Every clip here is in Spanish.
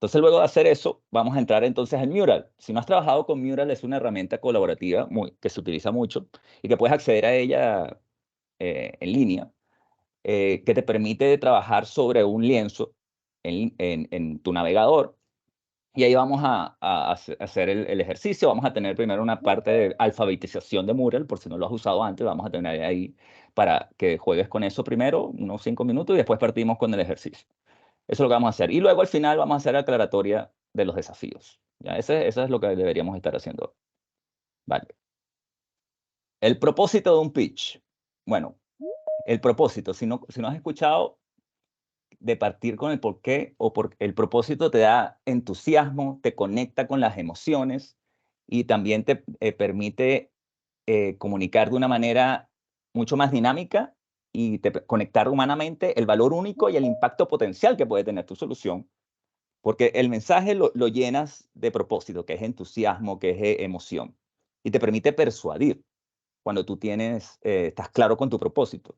Entonces, luego de hacer eso, vamos a entrar entonces al Mural. Si no has trabajado con Mural, es una herramienta colaborativa que se utiliza mucho y que puedes acceder a ella en línea, que te permite trabajar sobre un lienzo en tu navegador. Y ahí vamos a hacer el ejercicio. Vamos a tener primero una parte de alfabetización de Mural, por si no lo has usado antes, vamos a tener ahí para que juegues con eso primero, unos 5 minutos, y después partimos con el ejercicio. Eso es lo que vamos a hacer. Y luego al final vamos a hacer la aclaratoria de los desafíos. ¿Ya? Eso es lo que deberíamos estar haciendo. Vale. El propósito de un pitch. Bueno, el propósito, si no has escuchado, de partir con el porqué o por el propósito te da entusiasmo, te conecta con las emociones y también te permite comunicar de una manera mucho más dinámica y conectar humanamente el valor único y el impacto potencial que puede tener tu solución. Porque el mensaje lo llenas de propósito, que es entusiasmo, que es emoción. Y te permite persuadir cuando tú estás claro con tu propósito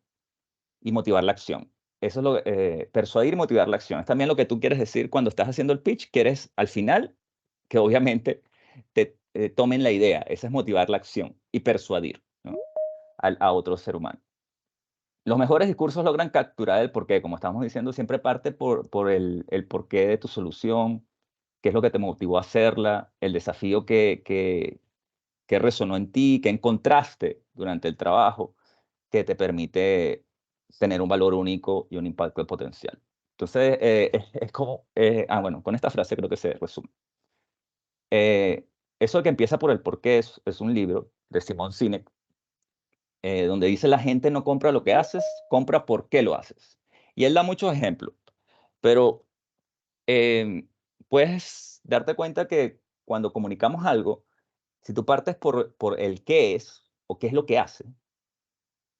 y motivar la acción. Eso es persuadir y motivar la acción. Es también lo que tú quieres decir cuando estás haciendo el pitch. Quieres al final que obviamente te tomen la idea. Esa es motivar la acción y persuadir, ¿no? A otro ser humano. Los mejores discursos logran capturar el porqué. Como estamos diciendo, siempre parte por el porqué de tu solución, qué es lo que te motivó a hacerla, el desafío que resonó en ti, que encontraste durante el trabajo, que te permite tener un valor único y un impacto potencial. Entonces, es como, bueno, con esta frase creo que se resume. Eso que empieza por el porqué es un libro de Simon Sinek, donde dice: la gente no compra lo que haces, compra por qué lo haces. Y él da muchos ejemplos, pero em, puedes darte cuenta que cuando comunicamos algo, si tú partes por el qué es o qué es lo que hace,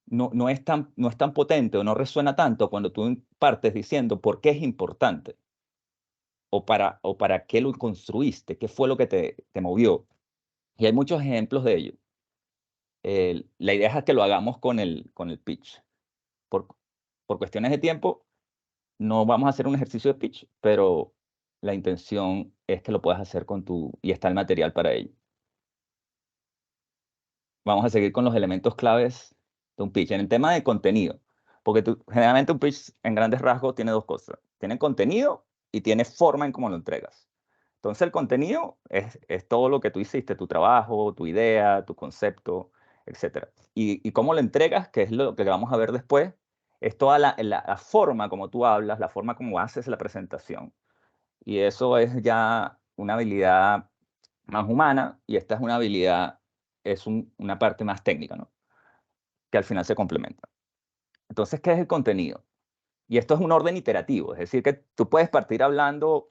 no es tan potente o no resuena tanto cuando tú partes diciendo por qué es importante o para qué lo construiste, qué fue lo que te movió. Y hay muchos ejemplos de ello. La idea es que lo hagamos con el pitch. Por, por cuestiones de tiempo, no vamos a hacer un ejercicio de pitch, pero la intención es que lo puedas hacer y está el material para ello. Vamos a seguir con los elementos claves de un pitch. En el tema de contenido, porque generalmente un pitch en grandes rasgos tiene dos cosas. Tiene contenido y tiene forma en cómo lo entregas. Entonces el contenido es todo lo que tú hiciste, tu trabajo, tu idea, tu concepto, etcétera. Y cómo lo entregas, que es lo que vamos a ver después, es toda la forma como tú hablas, la forma como haces la presentación. Y eso es ya una habilidad más humana y esta es una habilidad, una parte más técnica, ¿no? Que al final se complementa. Entonces, ¿qué es el contenido? Y esto es un orden iterativo, es decir, que tú puedes partir hablando,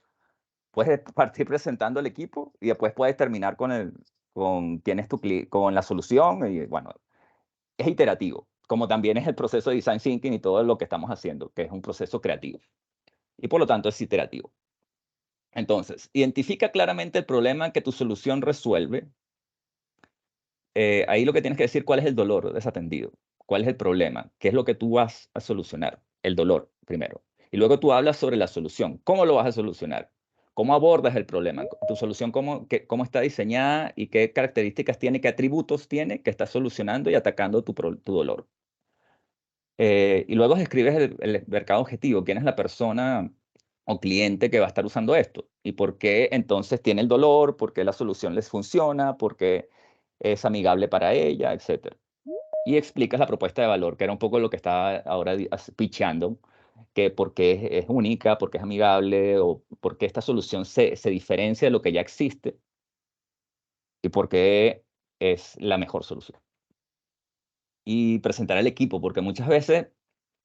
puedes partir presentando el equipo y después puedes terminar con quién es con la solución y bueno, es iterativo, como también es el proceso de design thinking y todo lo que estamos haciendo, que es un proceso creativo y por lo tanto es iterativo. Entonces, identifica claramente el problema que tu solución resuelve. Ahí lo que tienes que decir cuál es el dolor desatendido, cuál es el problema, qué es lo que tú vas a solucionar, el dolor primero. Y luego tú hablas sobre la solución, cómo lo vas a solucionar, cómo abordas el problema, tu solución cómo está diseñada y qué características tiene, qué atributos tiene que estás solucionando y atacando tu dolor. Y luego describes el mercado objetivo, quién es la persona o cliente que va a estar usando esto y por qué entonces tiene el dolor, por qué la solución les funciona, por qué es amigable para ella, etcétera. Y explicas la propuesta de valor, que era un poco lo que estaba ahora pitchando, que por qué es única, por qué es amigable o por qué esta solución se diferencia de lo que ya existe y por qué es la mejor solución. Y presentar al equipo, porque muchas veces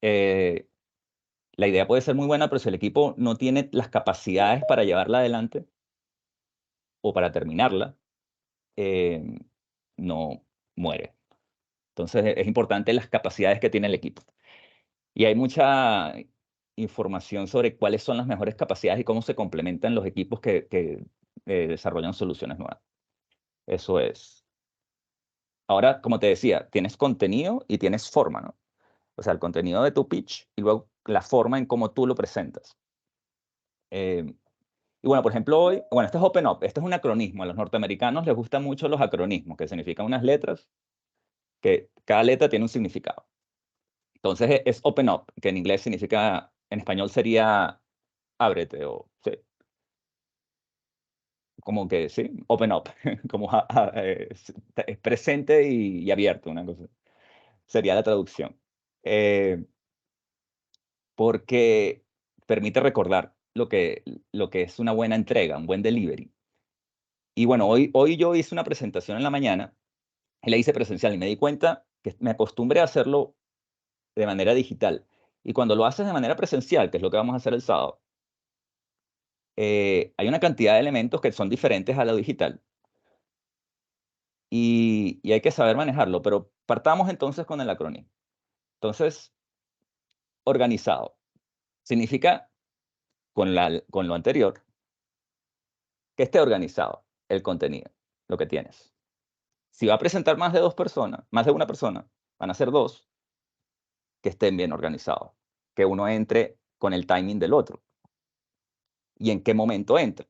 eh, la idea puede ser muy buena, pero si el equipo no tiene las capacidades para llevarla adelante o para terminarla, em, no muere. Entonces, es importante las capacidades que tiene el equipo. Y hay mucha información sobre cuáles son las mejores capacidades y cómo se complementan los equipos que desarrollan soluciones nuevas. Eso es. Ahora, como te decía, tienes contenido y tienes forma, ¿no? O sea, el contenido de tu pitch y luego la forma en cómo tú lo presentas. Em, Y bueno, por ejemplo, hoy, bueno, esto es Open Up, esto es un acronismo. A los norteamericanos les gustan mucho los acronismos, que significan unas letras, que cada letra tiene un significado. Entonces es Open Up, que en inglés significa, en español sería ábrete o sí, como que sí, Open Up, como es presente y abierto, una cosa. Sería la traducción. Eh, porque permite recordar lo que es una buena entrega, un buen delivery. Y bueno, hoy yo hice una presentación en la mañana y la hice presencial y me di cuenta que me acostumbré a hacerlo de manera digital. Y cuando lo haces de manera presencial, que es lo que vamos a hacer el sábado, hay una cantidad de elementos que son diferentes a lo digital y hay que saber manejarlo. Pero partamos entonces con el acrónimo. Entonces, organizado significa con lo anterior que esté organizado el contenido, lo que tienes. Si va a presentar más de 2 personas, más de una persona, van a ser 2 que estén bien organizados, que uno entre con el timing del otro y en qué momento entra.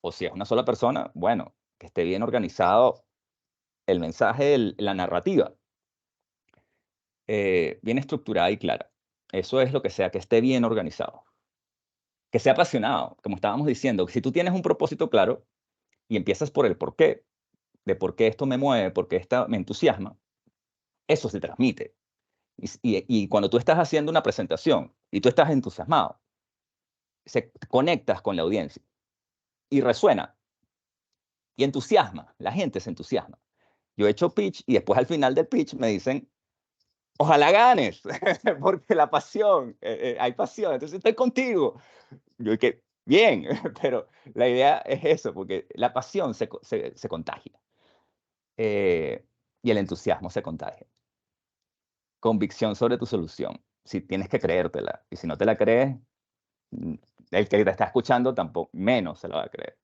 O si es una sola persona, bueno, que esté bien organizado el mensaje, la narrativa, bien estructurada y clara. Eso es lo que sea, que esté bien organizado. Que sea apasionado, como estábamos diciendo. Si tú tienes un propósito claro y empiezas por el porqué, de por qué esto me mueve, por qué esto me entusiasma, eso se transmite. Y cuando tú estás haciendo una presentación y tú estás entusiasmado, conectas con la audiencia y resuena y entusiasma, la gente se entusiasma. Yo he hecho pitch y después al final del pitch me dicen, ojalá ganes, porque la pasión, hay pasión, entonces estoy contigo. Yo que bien, pero la idea es eso, porque la pasión se contagia y el entusiasmo se contagia. Convicción sobre tu solución. Si tienes que creértela y si no te la crees, mm, el que te está escuchando tampoco, menos se lo va a creer.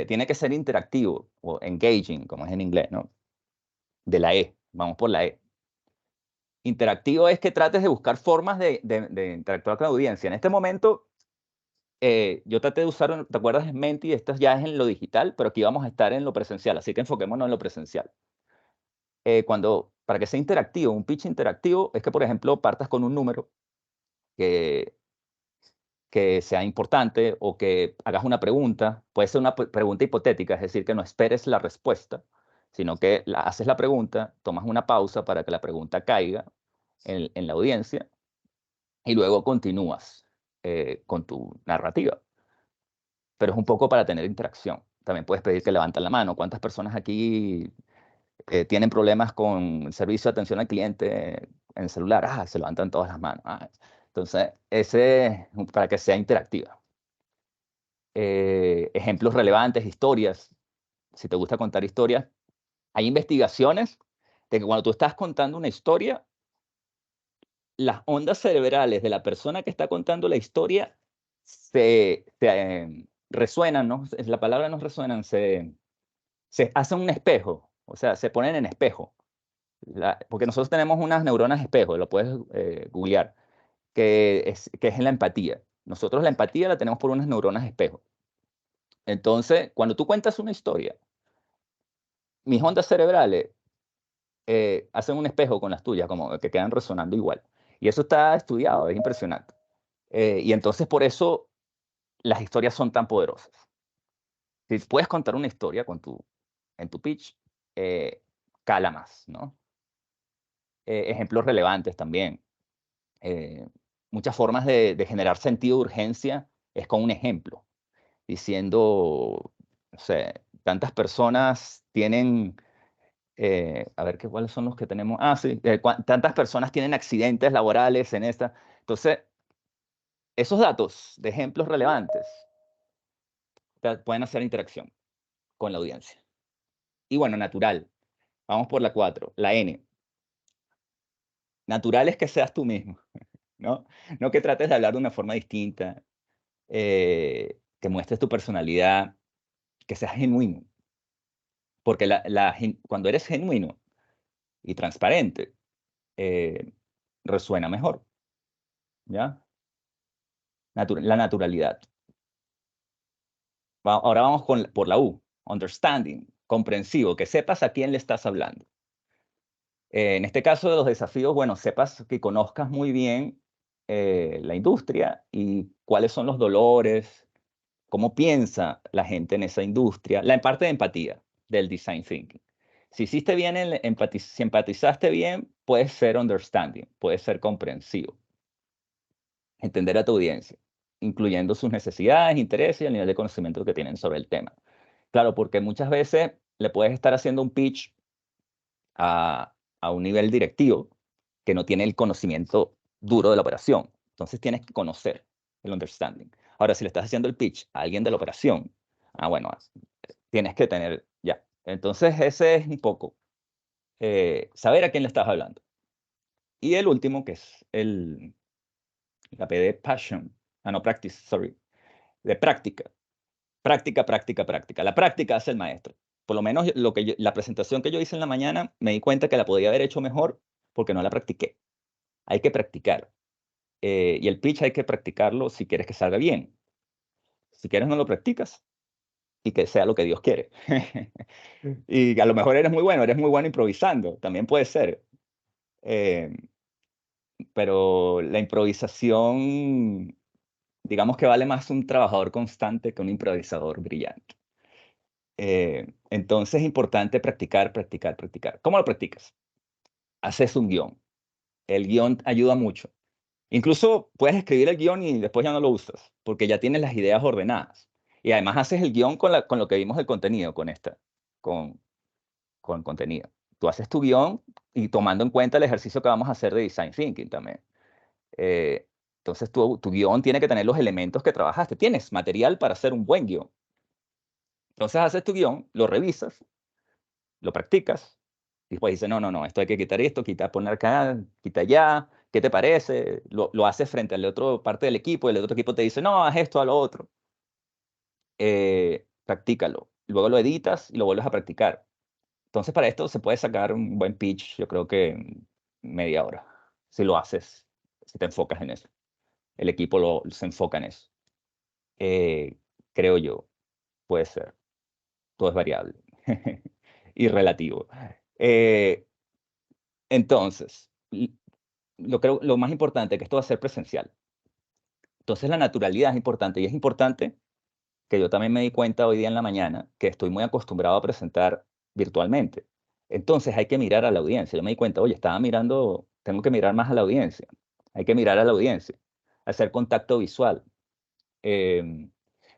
Tiene que ser interactivo o engaging, como es en inglés, ¿no? De la E, vamos por la E. Interactivo es que trates de buscar formas de interactuar con la audiencia. En este momento, yo traté de usar, ¿te acuerdas? Menti, esto ya es en lo digital, pero aquí vamos a estar en lo presencial, así que enfoquémonos en lo presencial. Para que sea interactivo, un pitch interactivo es que, por ejemplo, partas con un número que que sea importante o que hagas una pregunta. Puede ser una pregunta hipotética, es decir, que no esperes la respuesta, sino que haces la pregunta, tomas una pausa para que la pregunta caiga en la audiencia y luego continúas con tu narrativa. Pero es un poco para tener interacción. También puedes pedir que levanten la mano. ¿Cuántas personas aquí tienen problemas con el servicio de atención al cliente en el celular? Ah, se levantan todas las manos. Ah, entonces, ese es para que sea interactiva. Ejemplos relevantes, historias. Si te gusta contar historias, hay investigaciones de que cuando tú estás contando una historia, las ondas cerebrales de la persona que está contando la historia resuenan, ¿no? La palabra no resuenan, se hacen un espejo, o sea, se ponen en espejo. Porque nosotros tenemos unas neuronas espejo, lo puedes googlear, que es en la empatía. Nosotros la empatía la tenemos por unas neuronas espejo. Entonces, cuando tú cuentas una historia, mis ondas cerebrales hacen un espejo con las tuyas, como que quedan resonando igual. Y eso está estudiado, es impresionante. Y entonces por eso las historias son tan poderosas. Si puedes contar una historia en tu pitch, eh, cala más, ¿no? Ejemplos relevantes también. Eh, Muchas formas de generar sentido de urgencia es con un ejemplo, diciendo, no sé, tantas personas tienen a ver, ¿cuáles son los que tenemos? Ah, sí, tantas personas tienen accidentes laborales en esta. Entonces, esos datos de ejemplos relevantes pueden hacer interacción con la audiencia. Y bueno, natural. Vamos por la 4, la N. Natural es que seas tú mismo, ¿no? No que trates de hablar de una forma distinta, que muestres tu personalidad, que seas genuino. Porque cuando eres genuino y transparente, eh, resuena mejor, ¿ya? La naturalidad. Ahora vamos por la U, understanding, comprensivo, que sepas a quién le estás hablando. En este caso de los desafíos, bueno, sepas que conozcas muy bien la industria y cuáles son los dolores, cómo piensa la gente en esa industria, la parte de empatía del design thinking. Si hiciste bien, si empatizaste bien, puedes ser understanding, puedes ser comprensivo, entender a tu audiencia, incluyendo sus necesidades, intereses y el nivel de conocimiento que tienen sobre el tema. Claro, porque muchas veces le puedes estar haciendo un pitch a un nivel directivo que no tiene el conocimiento duro de la operación. Entonces tienes que conocer el understanding. Ahora, si le estás haciendo el pitch a alguien de la operación, bueno, tienes que tener ya. Entonces, ese es un poco saber a quién le estás hablando. Y el último, que es la P de passion, no, practice, sorry, de práctica. Práctica, práctica, práctica. La práctica hace el maestro. Por lo menos la presentación que yo hice en la mañana, me di cuenta que la podía haber hecho mejor porque no la practiqué. Hay que practicar. Y el pitch hay que practicarlo si quieres que salga bien. Si quieres, no lo practicas y que sea lo que Dios quiere. Y a lo mejor eres muy bueno improvisando, también puede ser. Eh, pero la improvisación, digamos que vale más un trabajador constante que un improvisador brillante. Entonces es importante practicar, practicar, practicar. ¿Cómo lo practicas? Haces un guión. El guión ayuda mucho. Incluso puedes escribir el guión y después ya no lo usas, porque ya tienes las ideas ordenadas. Y además haces el guión con lo que vimos del contenido, con, con contenido. Tú haces tu guión y tomando en cuenta el ejercicio que vamos a hacer de design thinking también. Eh, entonces tu guión tiene que tener los elementos que trabajaste. Tienes material para hacer un buen guión. Entonces haces tu guión, lo revisas, lo practicas, y después dices, no, no, no, esto hay que quitar esto, poner acá, quita allá, ¿qué te parece? Lo haces frente a la otra parte del equipo, y el otro equipo te dice, no, haz esto, haz lo otro. Practícalo. Luego lo editas y lo vuelves a practicar. Entonces, para esto se puede sacar un buen pitch, yo creo que en media hora, si lo haces, si te enfocas en eso. El equipo se enfoca en eso. Eh, Creo yo, puede ser. Todo es variable y relativo. Eh, entonces, lo más importante, que esto va a ser presencial. Entonces, la naturalidad es importante, y es importante que yo también me di cuenta hoy día en la mañana que estoy muy acostumbrado a presentar virtualmente. Entonces, hay que mirar a la audiencia. Yo me di cuenta, oye, estaba mirando, tengo que mirar más a la audiencia. Hay que mirar a la audiencia, hacer contacto visual. Em,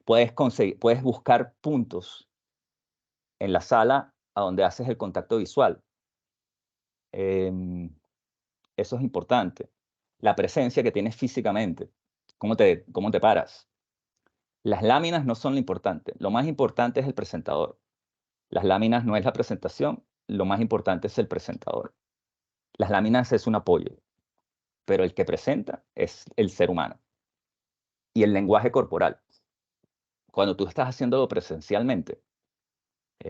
puedes buscar puntos en la sala a donde haces el contacto visual. Em, Eso es importante. La presencia que tienes físicamente, cómo te paras. Las láminas no son lo importante. Lo más importante es el presentador. Las láminas no es la presentación, lo más importante es el presentador. Las láminas es un apoyo, pero el que presenta es el ser humano. Y el lenguaje corporal. Cuando tú estás haciéndolo presencialmente,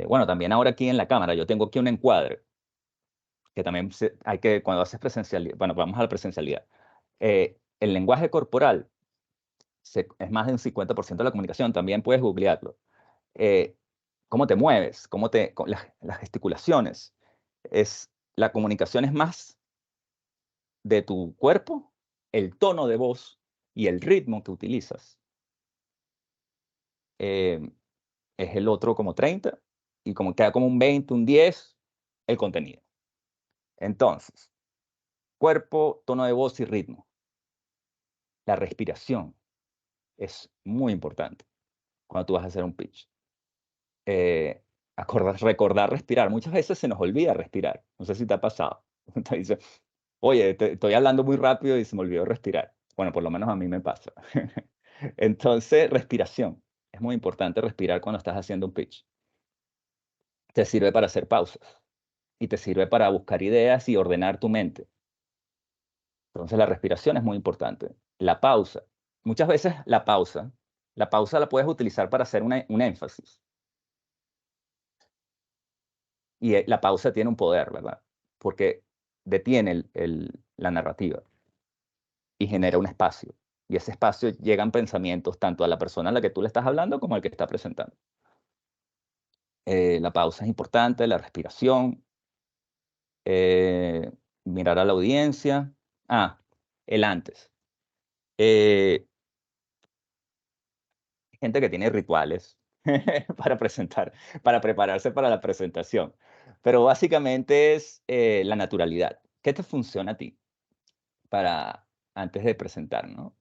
bueno, también ahora aquí en la cámara, yo tengo aquí un encuadre, que también hay que, cuando haces presencialidad, bueno, vamos a la presencialidad. El lenguaje corporal es más de un 50% de la comunicación, también puedes googlearlo. Eh, Cómo te mueves, las gesticulaciones. La comunicación es más de tu cuerpo, el tono de voz y el ritmo que utilizas. Eh, es el otro como 30 y como queda como un 20, un 10, el contenido. Entonces, cuerpo, tono de voz y ritmo. La respiración es muy importante cuando tú vas a hacer un pitch. Recordar respirar. Muchas veces se nos olvida respirar. No sé si te ha pasado. Te dice, oye, estoy hablando muy rápido y se me olvidó respirar. Bueno, por lo menos a mí me pasa. Entonces, respiración. Es muy importante respirar cuando estás haciendo un pitch. Te sirve para hacer pausas y te sirve para buscar ideas y ordenar tu mente. Entonces, la respiración es muy importante. La pausa. Muchas veces la pausa la puedes utilizar para hacer un énfasis. Y la pausa tiene un poder, ¿verdad? Porque detiene la narrativa y genera un espacio. Y ese espacio llegan pensamientos tanto a la persona a la que tú le estás hablando como al que está presentando. La pausa es importante, la respiración, eh, mirar a la audiencia. El antes. Eh, Gente que tiene rituales para presentar, para prepararse para la presentación. Pero básicamente es la naturalidad. ¿Qué te funciona a ti para antes de presentar, no?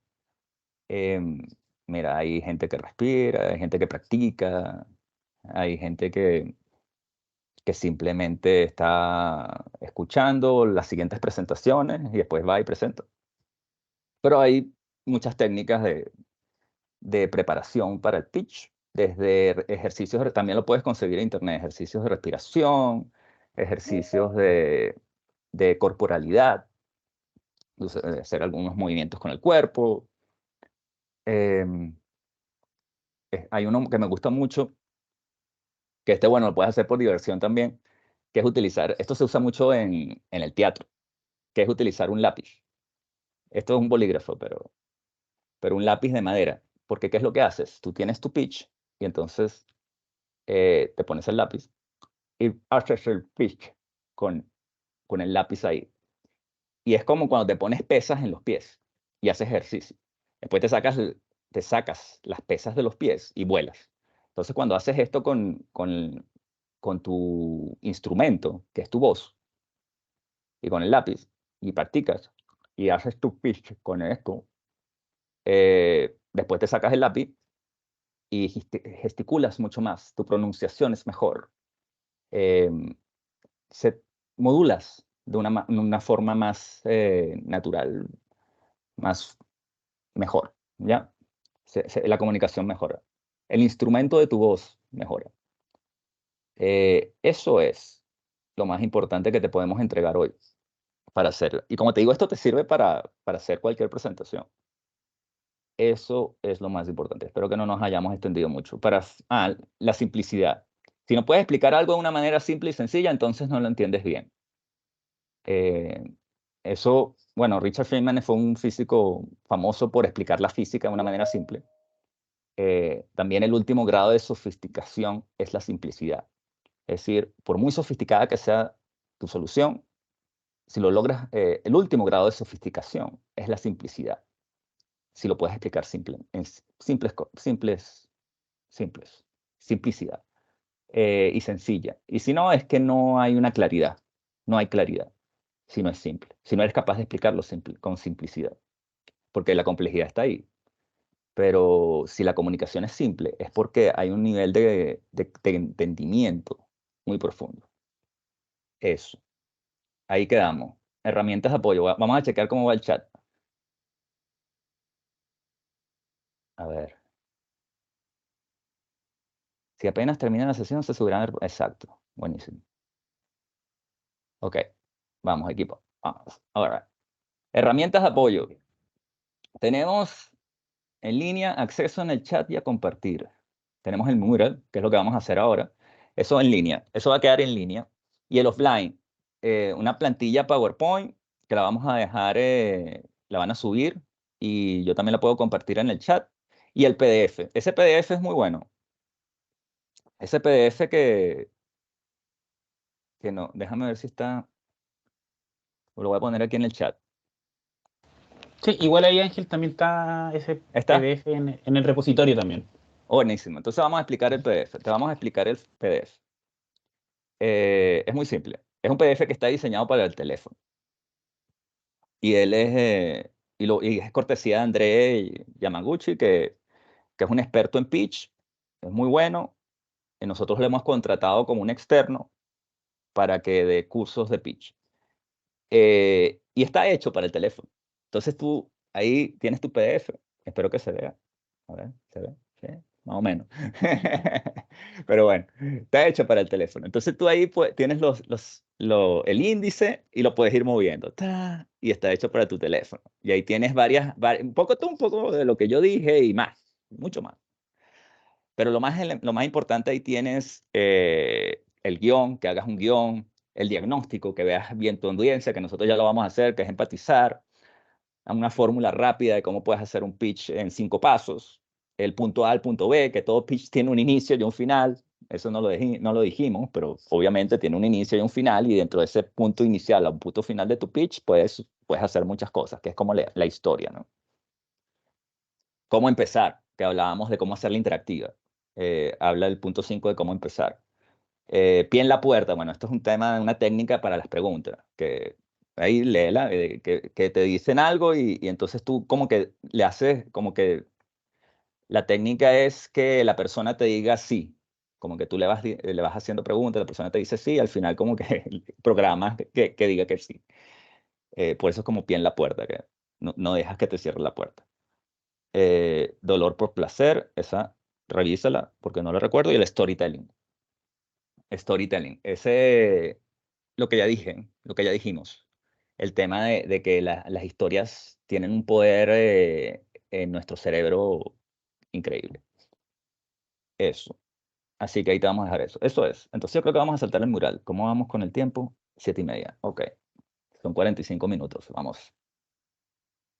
Em, Mira, hay gente que respira, hay gente que practica, hay gente que simplemente está escuchando las siguientes presentaciones y después va y presenta. Pero hay muchas técnicas de preparación para el pitch, desde ejercicios, también lo puedes conseguir en internet, ejercicios de respiración, ejercicios de corporalidad, hacer algunos movimientos con el cuerpo. Em, Hay uno que me gusta mucho, que bueno, lo puedes hacer por diversión también, que es utilizar, esto se usa mucho en el teatro, que es utilizar un lápiz. Esto es un bolígrafo, pero un lápiz de madera. Porque ¿qué es lo que haces? Tú tienes tu pitch y entonces te pones el lápiz y haces el pitch con, con el lápiz ahí. Y es como cuando te pones pesas en los pies y haces ejercicio. Después te sacas las pesas de los pies y vuelas. Entonces, cuando haces esto con tu instrumento, que es tu voz, y con el lápiz, y practicas, y haces tu pitch con esto, después te sacas el lápiz y gesticulas mucho más, tu pronunciación es mejor. em, Se modulas de una forma más natural, más mejor, ¿ya? La comunicación mejora. El instrumento de tu voz mejora. Eso es lo más importante que te podemos entregar hoy para hacer. Y como te digo, esto te sirve para hacer cualquier presentación. Eso es lo más importante. Espero que no nos hayamos extendido mucho. La simplicidad. Si no puedes explicar algo de una manera simple y sencilla, entonces no lo entiendes bien. Eh, Eso, bueno, Richard Feynman fue un físico famoso por explicar la física de una manera simple. También el último grado de sofisticación es la simplicidad. Es decir, por muy sofisticada que sea tu solución, si lo logras, el último grado de sofisticación es la simplicidad. Si lo puedes explicar en simples, simplicidad y sencilla. Y si no, es que no hay una claridad, no hay claridad si no es simple, si no eres capaz de explicarlo con simplicidad, porque la complejidad está ahí. Pero si la comunicación es simple, es porque hay un nivel de entendimiento muy profundo. Eso, ahí quedamos. Herramientas de apoyo. Vamos a checar cómo va el chat. A ver. Si apenas termina la sesión, se subirán. Exacto. Buenísimo. Ok. Vamos, equipo. Vamos. Ahora. Herramientas de apoyo. Tenemos en línea acceso en el chat y a compartir. Tenemos el mural, que es lo que vamos a hacer ahora. Eso en línea. Eso va a quedar en línea. Y el offline. Una plantilla PowerPoint que la vamos a dejar, la van a subir y yo también la puedo compartir en el chat. Y el PDF. Ese PDF es muy bueno. Ese PDF que no, déjame ver si está, lo voy a poner aquí en el chat. Sí, igual ahí, Ángel, también está ese ¿Está? PDF en el repositorio también. Buenísimo. Entonces vamos a explicar el PDF. Te vamos a explicar el PDF. Es muy simple. Es un PDF que está diseñado para el teléfono. Y él es, y es cortesía de André Yamaguchi, que es un experto en pitch. Es muy bueno. Y nosotros lo hemos contratado como un externo para que dé cursos de pitch. Y está hecho para el teléfono. Entonces tú ahí tienes tu PDF. Espero que se vea. A ver, ¿se ve? Sí, más o menos. Pero bueno, está hecho para el teléfono. Entonces tú ahí tienes el índice y lo puedes ir moviendo. Y está hecho para tu teléfono. Y ahí tienes un poco de lo que yo dije y más, mucho más. Pero lo más importante ahí tienes el guión, que hagas un guión, el diagnóstico, que veas bien tu audiencia, que nosotros ya lo vamos a hacer, que es empatizar. una fórmula rápida de cómo puedes hacer un pitch en 5 pasos. El punto A al punto B, que todo pitch tiene un inicio y un final. Eso no lo dijimos, pero obviamente tiene un inicio y un final, y dentro de ese punto inicial a un punto final de tu pitch, puedes hacer muchas cosas, que es como la historia, ¿no? ¿Cómo empezar? Que hablábamos de cómo hacerla interactiva. Habla el punto 5 de cómo empezar. Pie en la puerta. Bueno, esto es un tema, una técnica para las preguntas, que ahí léela, que te dicen algo y entonces tú como que le haces, como que la técnica es que la persona te diga sí, como que tú le vas haciendo preguntas, la persona te dice sí, al final como que programas que diga que sí. Por eso es como pie en la puerta, que no dejas que te cierre la puerta. Dolor por placer, esa revísala porque no lo recuerdo, y el storytelling. Storytelling, ese, lo que ya dije, lo que ya dijimos, el tema de que las historias tienen un poder en nuestro cerebro increíble. Eso. Así que ahí te vamos a dejar eso. Eso es. Entonces yo creo que vamos a saltar el mural. ¿Cómo vamos con el tiempo? 7:30. Ok. Son 45 minutos. Vamos.